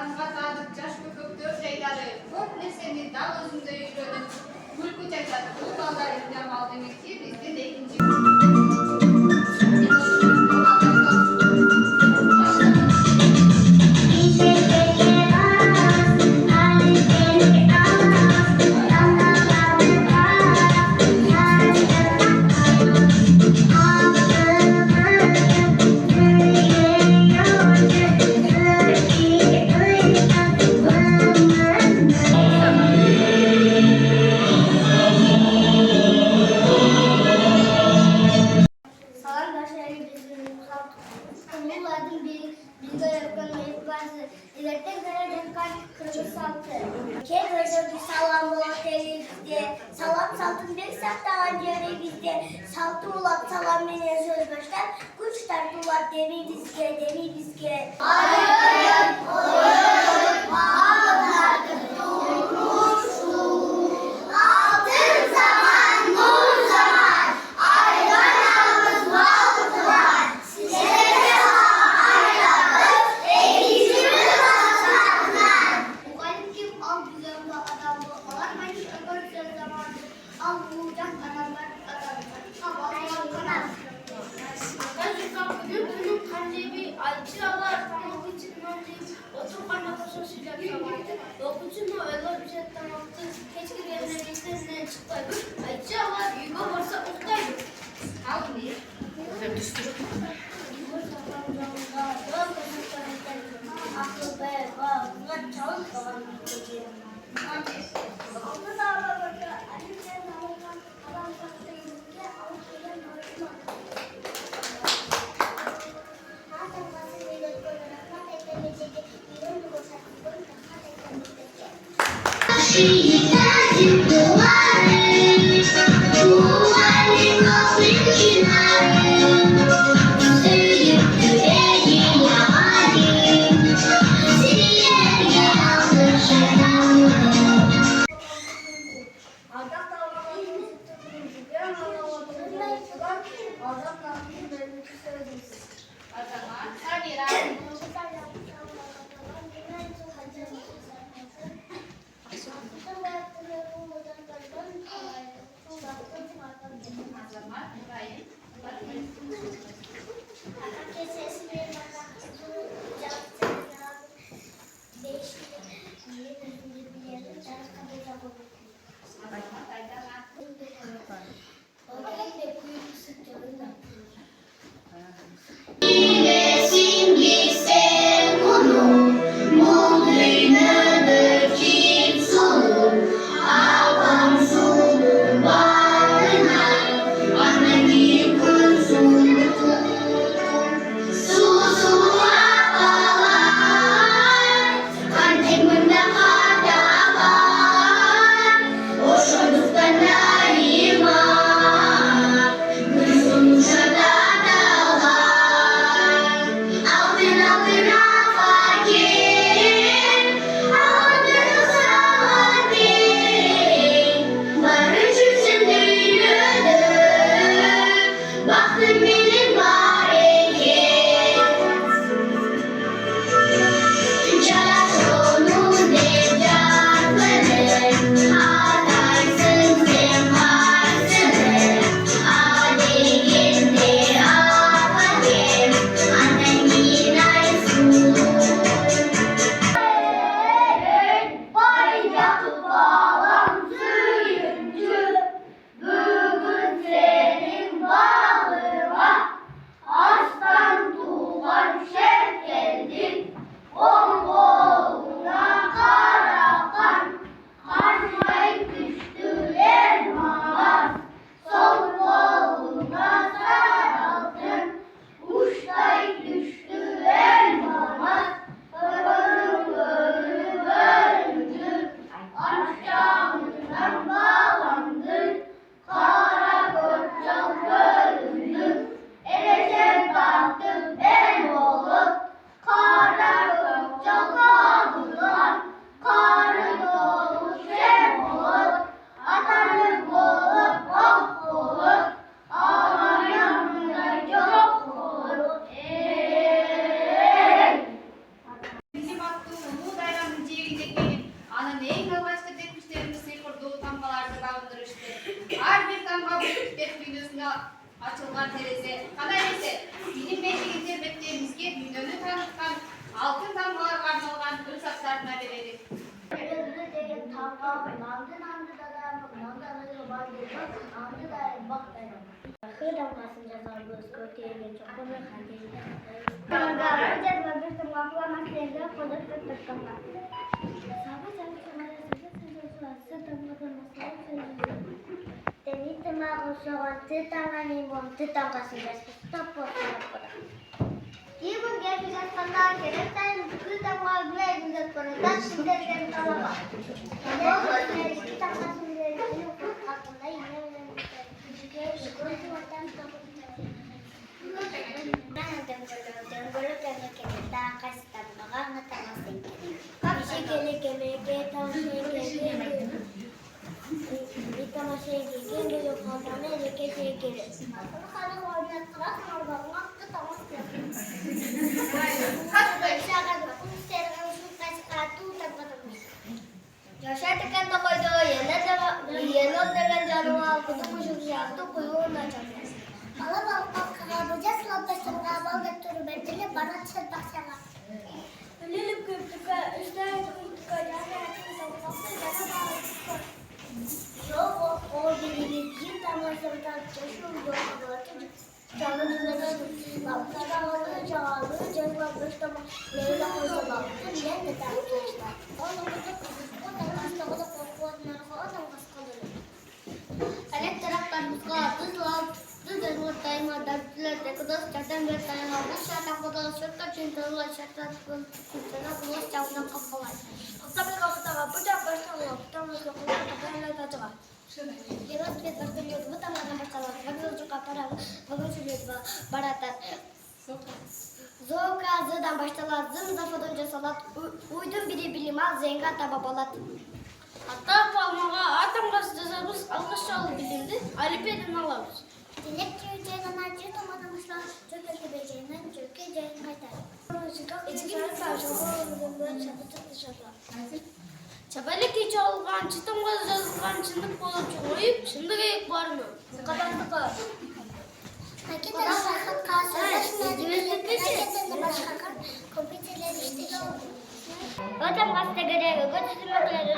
Tazga sadıkça şu köktür şeyleri. Komple seni dağ özünde yürüdüm. Gülkü çeker. Bu dallar izlem al demektir. Bizde de ikinci. Salam saltın bir sahtalan yeri bizde. Saltı ulap salam beni söz başlar. Kuş tartılar demi bizge. Hayır, hayır, ağlardı durmuştu. Altın zaman, nur zaman. Ayvan ağız baltılar. Size aylarız, eğitimi basarlar. Muhalif kim al güzel adam bu. Alarmayış öbür güzel zaman. Al bulacak adamlar. Gülün kalbi acılar, pamuk için öldü. Otur kaynata sosuyla kabardı. Dokucunu öyle bir şey tamaktı. Keşke yerine ne çıktaydı. Acılar, yuva varsa uktaydı. Al diye. Öyle düstur. Aklı be, bunlar çalın kalan bir Altı dağla bakı, annemden alınan adam baktığım ki alıp gelen normal. Hatta basın ile koyulan eklemeceki yürüyün boşaltıp koyun açılgan tereзе. Kana ese, bilim beşiği termetlerimizge dünyanı tanıtkan, altın damgalarga arналган gül saçlarına verelim. Gözlü değil tamam, nandı dadamı, nandı var dedim, nandı da bak dedim. Hırdan kasınca sargız, kötüyelim, çok bunu kandilde. Kanka, hocam ben bir tımakla makyajda kodak tıkkımda. Sabah Teni temak usawan tetanganin bom tetang kasih stop pola. Ibon gaya bisa pandang keretan kita mau belajar bisa peretas sudah dan kalau oh dari kita masuk dari sini aku lain yang juga sekolah macam Tenggoro kami kita kasih tambah nggak termasuk. Bisa kele kita Kita masih gigi dulu kamarnya dikit. Kalau warna terang mau banget ketawa. Bisa kan kusir kan suka sepatu tanpa temis. Jasa tekan toko itu yellow dengan jarum ketemu sesuatu kuyu macam. Kalau bapak kerja selapas tengah banget turun bentilnya barat sepak salah. Lihat ke istana ke jalan sama Yok, o bilgi tamasında çeşitli yollarda canlıları kaptaranları çağırdı, cezbetmiştim. Leyla Hoca'da diye de tartıştılar. Onun o da hasta korkulanlar falan hastaları. Elektrik muskatı Duduk time ada terus catatan bertanya aku siapa foto serta cinta lu serta cinta lu campur kapal. Tapi kalau kita nggak punya personal, kita harus lakukan apa yang kita coba. Jelas kita bertemu betul dengan masalah. Bagus juga para bagus juga baratan. Zoka zadan baştalar zımza fotonca salat uydun biri bilimaz zenga tababalat. Hatta palmağa atam gazetesimiz alkışçalı bilimdi. Alipeden alırız. Dilek Türkçe'den acı tomatımışlar. Türkiye becerinin Türkiye'nin kaytar. İçkilik karşılığı çabuk dışarılar. Çabalık hiç olgan, çıtımgaz yazılgan çındık bolup çoğuyup çındık eyip varmıyor. Bu kadar da kadar. Hakikaten sakın karşılaşmayan başkan kompüterler işte. Vatan gazete görevi, götürmekleri,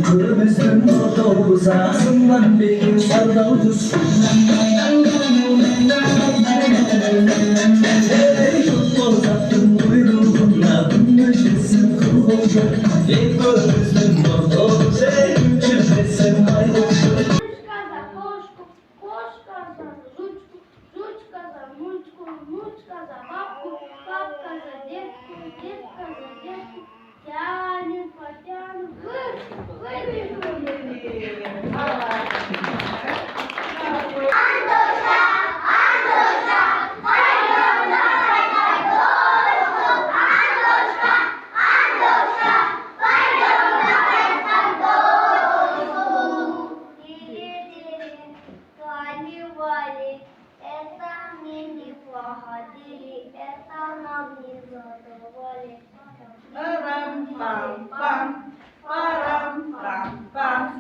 Kırmızın uzasından bir gün sarılır. Futbol sattım kuyruğuna bunlaşırsın kul olacak. Kırmızın uzasından çırpesem ayrılır.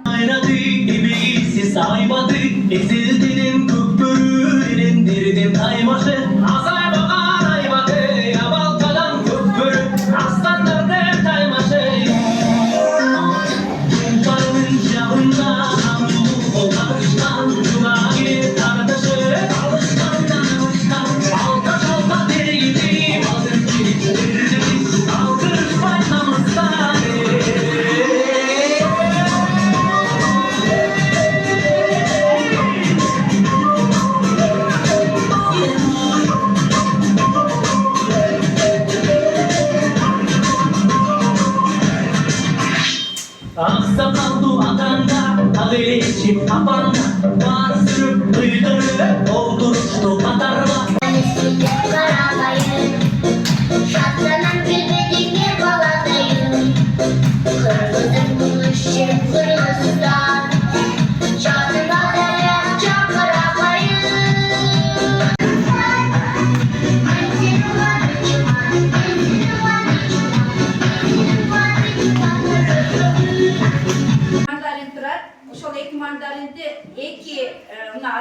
Aynadı iblisi saymadı, eksiltinin küpürü, indirdim kaymaşı. Azay bakan aymadı, yamal kalan küpürü, aslanlardır kaymaşı. Kumparının yanında, namlu olmaktan, cuma gibi tartaşı. Alışkandan alışkan, alta çalta deri gibi, alır gibi, aldır başlamızdan. Aksakallı adamda, aleleşip kafanda, bastırıp duydurdu, dolduruştu katarla. Şatlanan bilmediğini baladayım. Kırmızı buluşum kırmızıdan. Çatında da yapacağım araba.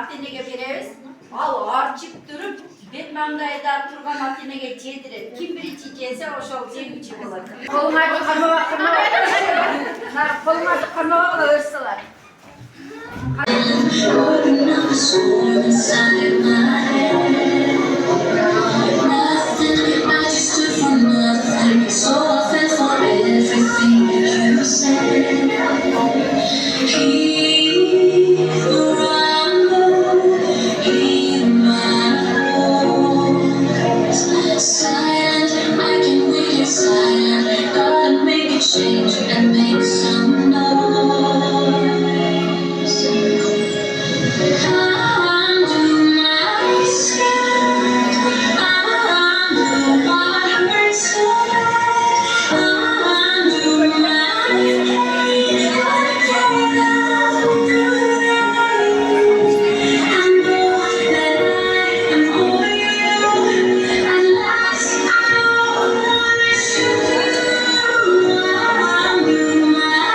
Matinege beremiz. Al arçıp durup Betmandayda turgan matinege jediret. Kim birinci jese oşol жеңүүчү болот. Kolmaydı kanava ırsalar. Another storm inside my head. Nothing, I just stood for nothing. So I fell for everything you said. Here my voice. Silent, I can hear you silent. Gotta make a change and make some noise. Undo myself, undo what hurts so bad, undo my feet, I fall down through the rain. I know that I am over you, at last I know what I should do. Undo myself.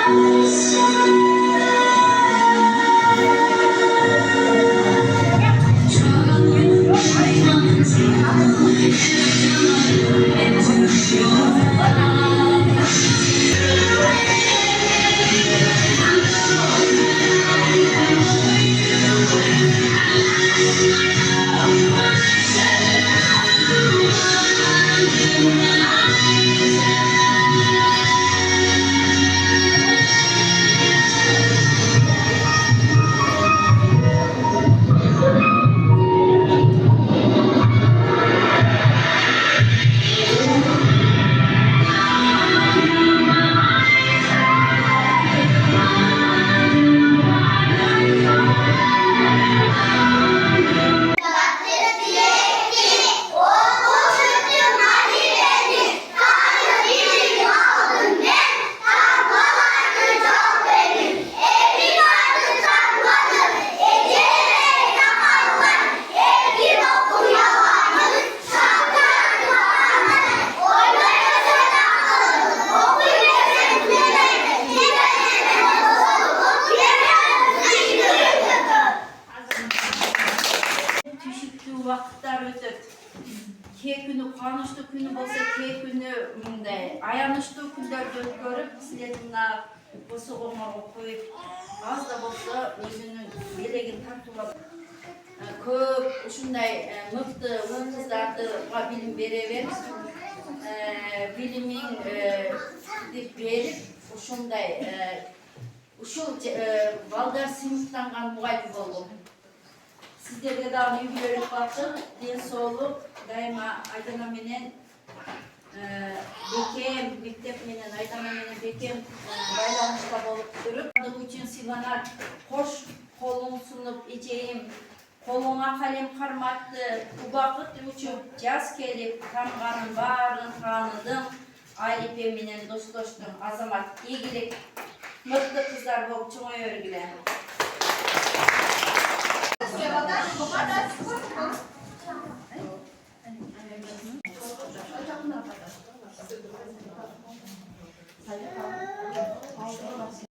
Düşüktүү убакыттар өтөт. Кээ күнү кубанычтуу күнү болсо, кээ күнү мындай аянычтуу күндөрдү өткөрүп, силердин мына босогоңорго коюп, аз да болсо өзүнүн белегин тартуулап көп ушундай мыкты уул кыздардыга билим бере берип, билимин берип, ушундай ушул балдар сыймыктанган мугалим болгон. Sizlerge daha büyük bir bakın, dil soğuk, daima Aydana menen bekem, mektep menen Aydana menen bekem baylanışta bolup durup, bu için silanar, hoş kolun sunup eceyim, koluna kalem karmattı, bu vakit üçün jaz kelip, tanıganın barın tanıdım, Aylipe menen dostlaştım, azamat, iyilik, mutlu kızlar bolup çoğay örgüler.